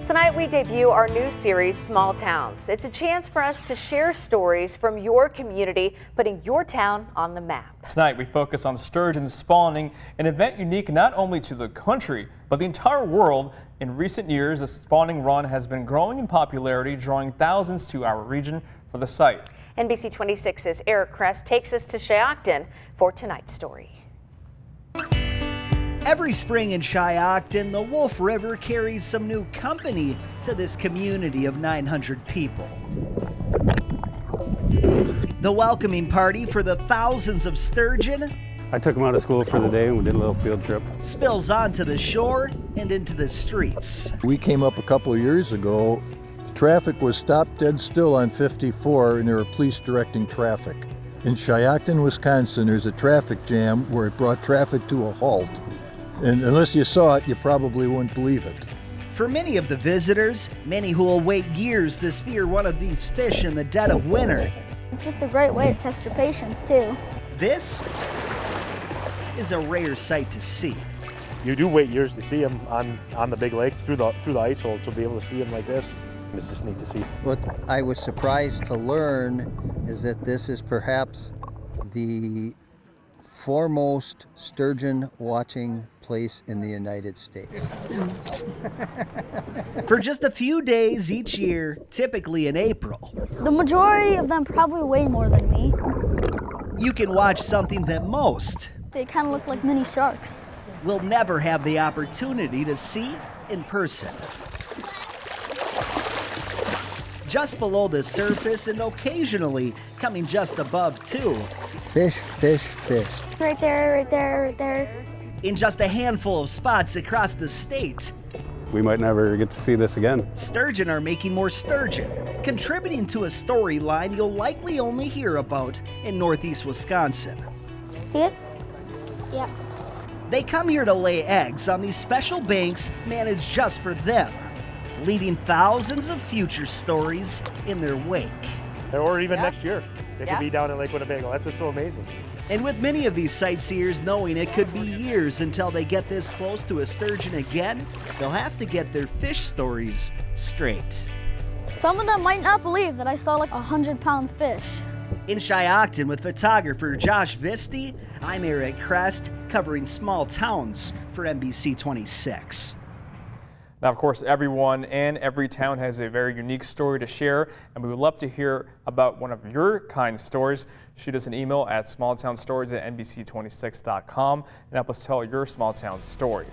Tonight we debut our new series, Small Towns. It's a chance for us to share stories from your community, putting your town on the map. Tonight we focus on sturgeon spawning, an event unique not only to the country, but the entire world. In recent years, the spawning run has been growing in popularity, drawing thousands to our region for the sight. NBC 26's Eric Kress takes us to Shiocton for tonight's story. Every spring in Shiocton, the Wolf River carries some new company to this community of 900 people. The welcoming party for the thousands of sturgeon I took them out of school for the day and we did a little field trip. Spills onto the shore and into the streets. We came up a couple of years ago. Traffic was stopped dead still on 54 and there were police directing traffic. In Shiocton, Wisconsin, there's a traffic jam where it brought traffic to a halt. And unless you saw it, you probably wouldn't believe it. For many of the visitors, many who will wait years to spear one of these fish in the dead of winter. It's just a great way to test your patience, too. This is a rare sight to see. You do wait years to see them on the big lakes through the ice holes, to be able to see them like this. It's just neat to see. What I was surprised to learn is that this is perhaps the foremost sturgeon watching place in the United States. For just a few days each year, typically in April, The majority of them probably weigh more than me. you can watch something that most They kind of look like mini sharks. will never have the opportunity to see in person. Just below the surface and occasionally coming just above too. Fish, fish, fish. Right there, right there, right there. In just a handful of spots across the state, We might never get to see this again. sturgeon are making more sturgeon, contributing to a storyline you'll likely only hear about in northeast Wisconsin. See it? Yeah. They come here to lay eggs on these special banks managed just for them, leaving thousands of future stories in their wake. Or even next year, it could be down in Lake Winnebago. That's just so amazing. And with many of these sightseers knowing it could be years until they get this close to a sturgeon again, they'll have to get their fish stories straight. Some of them might not believe that I saw like 100-pound fish. In Shiocton with photographer Josh Visti, I'm Eric Kress, covering small towns for NBC 26. Now, of course, everyone and every town has a very unique story to share, and we would love to hear about one of your kind stories. Shoot us an email at smalltownstories@nbc26.com and help us tell your small town story.